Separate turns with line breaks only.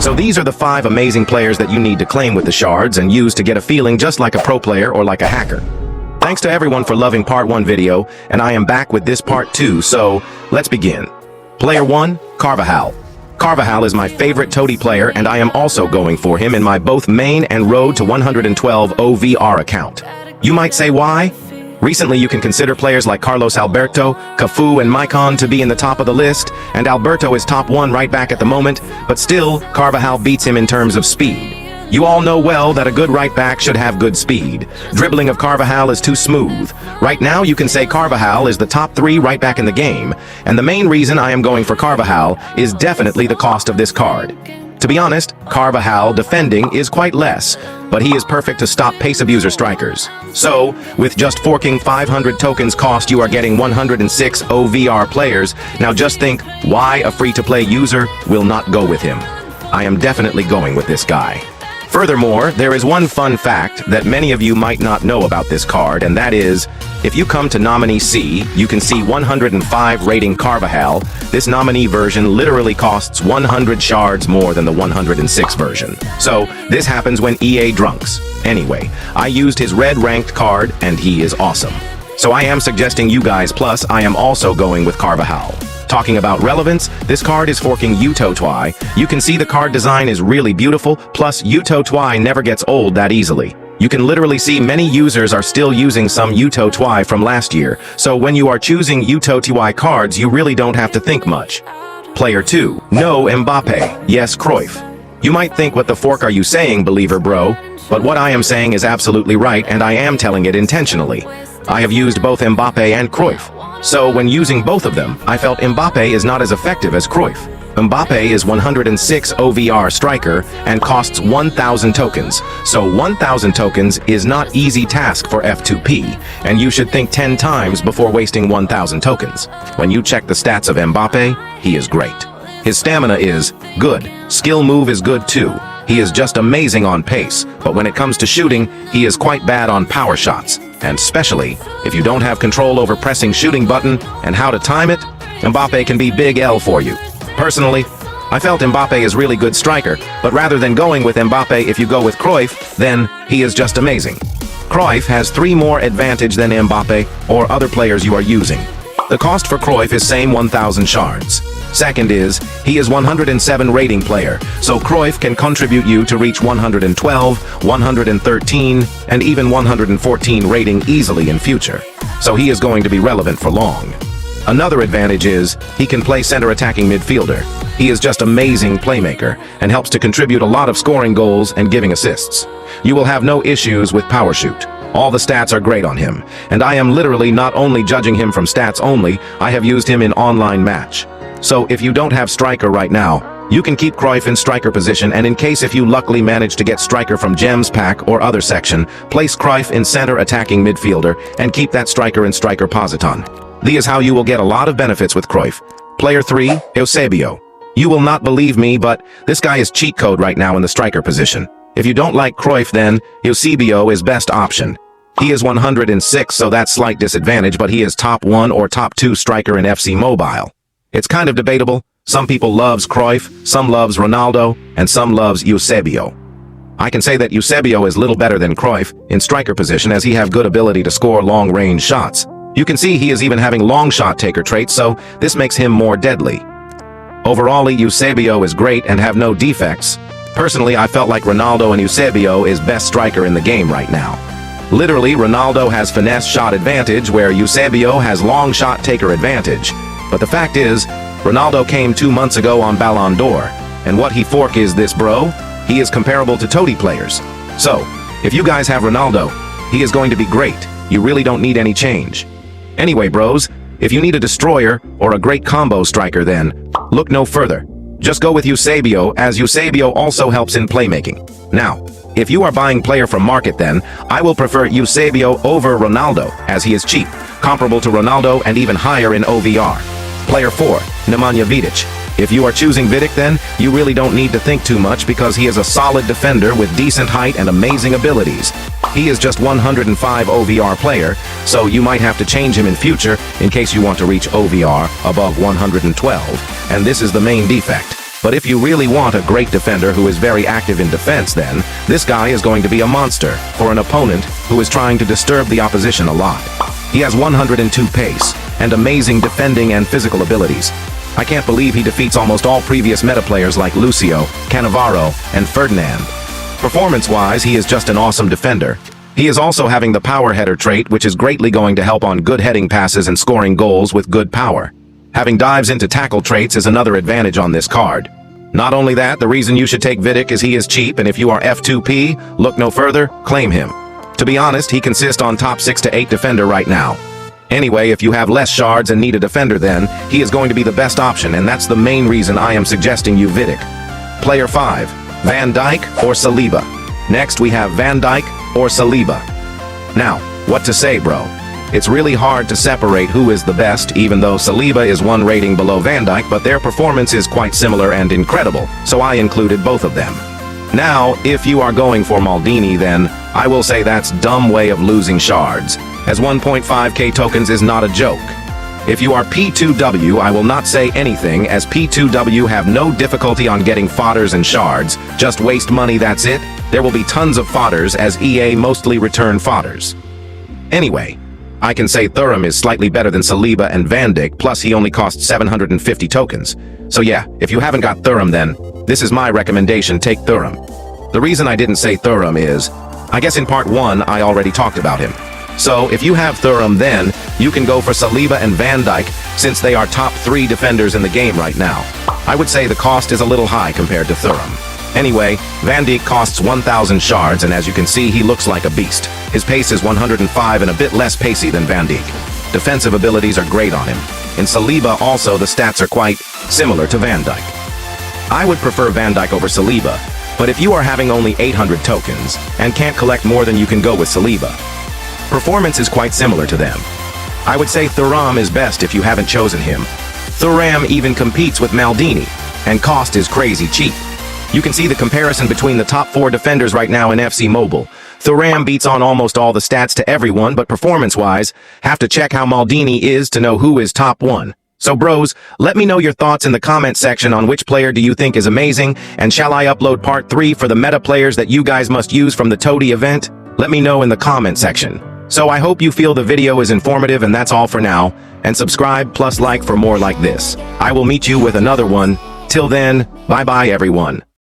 So these are the 5 amazing players that you need to claim with the shards and use to get a feeling just like a pro player or like a hacker. Thanks to everyone for loving part 1 video, and I am back with this part 2, so let's begin. Player 1, Carvajal. Carvajal is my favorite TOTY player, and I am also going for him in my both main and road to 112 OVR account. You might say why? Recently you can consider players like Carlos Alberto, Cafu and Maicon to be in the top of the list, and Alberto is top 1 right back at the moment, but still, Carvajal beats him in terms of speed. You all know well that a good right back should have good speed. Dribbling of Carvajal is too smooth. Right now you can say Carvajal is the top 3 right back in the game, and the main reason I am going for Carvajal is definitely the cost of this card. To be honest, Carvajal defending is quite less, but he is perfect to stop pace abuser strikers. So, with just forking 500 tokens cost, you are getting 106 OVR players. Now just think, why a free-to-play user will not go with him? I am definitely going with this guy. Furthermore, there is one fun fact that many of you might not know about this card, and that is, if you come to Nominee C, you can see 105 rating Carvajal. This nominee version literally costs 100 shards more than the 106 version. So, this happens when EA drunks. Anyway, I used his red ranked card, and he is awesome. So I am suggesting you guys, plus I am also going with Carvajal. Talking about relevance, this card is forking TOTY. You can see the card design is really beautiful, plus TOTY never gets old that easily. You can literally see many users are still using some TOTY from last year, so when you are choosing TOTY cards, you really don't have to think much. Player 2, no Mbappe, yes Cruyff. You might think, what the fork are you saying, believer bro? But what I am saying is absolutely right, and I am telling it intentionally. I have used both Mbappe and Cruyff. So when using both of them, I felt Mbappe is not as effective as Cruyff. Mbappe is 106 OVR striker and costs 1,000 tokens. So 1,000 tokens is not easy task for F2P, and you should think 10 times before wasting 1,000 tokens. When you check the stats of Mbappe, he is great. His stamina is good. Skill move is good too. He is just amazing on pace, but when it comes to shooting, he is quite bad on power shots. And especially, if you don't have control over pressing shooting button and how to time it, Mbappe can be big L for you. Personally, I felt Mbappe is really good striker, but rather than going with Mbappe, if you go with Cruyff, then he is just amazing. Cruyff has 3 more advantage than Mbappe or other players you are using. The cost for Cruyff is same 1,000 shards. Second is, he is 107 rating player, so Cruyff can contribute you to reach 112, 113, and even 114 rating easily in future. So he is going to be relevant for long. Another advantage is, he can play center attacking midfielder. He is just amazing playmaker, and helps to contribute a lot of scoring goals and giving assists. You will have no issues with power shoot. All the stats are great on him, and I am literally not only judging him from stats only, I have used him in online match. So if you don't have striker right now, you can keep Cruyff in striker position, and in case if you luckily manage to get striker from gems pack or other section, place Cruyff in center attacking midfielder and keep that striker in striker positon. This is how you will get a lot of benefits with Cruyff. Player 3, Eusebio. You will not believe me, but this guy is cheat code right now in the striker position. If you don't like Cruyff, then Eusebio is best option. He is 106, so that's slight disadvantage, but he is top 1 or top 2 striker in FC Mobile. It's kind of debatable. Some people loves Cruyff, some loves Ronaldo, and some loves Eusebio. I can say that Eusebio is little better than Cruyff in striker position, as he have good ability to score long-range shots. You can see he is even having long shot taker traits, so this makes him more deadly. Overall, Eusebio is great and have no defects. Personally, I felt like Ronaldo and Eusebio is best striker in the game right now. Literally, Ronaldo has finesse shot advantage, where Eusebio has long shot taker advantage. But the fact is, Ronaldo came 2 months ago on Ballon d'Or, and what he fork is this, bro? He is comparable to TOTY players. So, if you guys have Ronaldo, he is going to be great. You really don't need any change. Anyway, bros, if you need a destroyer or a great combo striker, then look no further. Just go with Eusebio, as Eusebio also helps in playmaking. Now, if you are buying player from market, then I will prefer Eusebio over Ronaldo, as he is cheap, comparable to Ronaldo and even higher in OVR. Player 4, Nemanja Vidic. If you are choosing Vidic, then you really don't need to think too much, because he is a solid defender with decent height and amazing abilities. He is just 105 OVR player, so you might have to change him in future in case you want to reach OVR above 112, and this is the main defect. But if you really want a great defender who is very active in defense, then this guy is going to be a monster for an opponent who is trying to disturb the opposition a lot. He has 102 pace and amazing defending and physical abilities. I can't believe he defeats almost all previous meta players like Lucio, Cannavaro, and Ferdinand. Performance-wise, he is just an awesome defender. He is also having the power header trait, which is greatly going to help on good heading passes and scoring goals with good power. Having dives into tackle traits is another advantage on this card. Not only that, the reason you should take Vidic is he is cheap, and if you are F2P, look no further, claim him. To be honest, he consists on top 6 to 8 defender right now. Anyway, if you have less shards and need a defender, then he is going to be the best option, and that's the main reason I am suggesting you Vidic. Player 5, Van Dijk or Saliba. Next we have Van Dijk or Saliba. Now, what to say, bro? It's really hard to separate who is the best, even though Saliba is 1 rating below Van Dijk, but their performance is quite similar and incredible, so I included both of them. Now, if you are going for Maldini, then I will say that's dumb way of losing shards, as 1.5k tokens is not a joke. If you are P2W, I will not say anything, as P2W have no difficulty on getting fodders and shards, just waste money, that's it. There will be tons of fodders, as EA mostly return fodders. Anyway, I can say Thuram is slightly better than Saliba and Van Dijk, plus he only costs 750 tokens. So yeah, if you haven't got Thuram, then this is my recommendation, take Thuram. The reason I didn't say Thuram is, I guess in part 1 I already talked about him. So if you have Thuram, then you can go for Saliba and Van Dijk, since they are top 3 defenders in the game right now. I would say the cost is a little high compared to Thuram. Anyway, Van Dijk costs 1,000 shards, and as you can see, he looks like a beast. His pace is 105 and a bit less pacey than Van Dijk. Defensive abilities are great on him. In Saliba also, the stats are quite similar to Van Dijk. I would prefer Van Dijk over Saliba, but if you are having only 800 tokens and can't collect more, than you can go with Saliba. Performance is quite similar to them. I would say Thuram is best if you haven't chosen him. Thuram even competes with Maldini, and cost is crazy cheap. You can see the comparison between the top 4 defenders right now in FC Mobile. Thuram beats on almost all the stats to everyone, but performance-wise, have to check how Maldini is to know who is top 1. So bros, let me know your thoughts in the comment section on which player do you think is amazing, and shall I upload part 3 for the meta players that you guys must use from the TOTY event? Let me know in the comment section. So I hope you feel the video is informative, and that's all for now, and subscribe plus like for more like this. I will meet you with another one. Till then, bye bye everyone.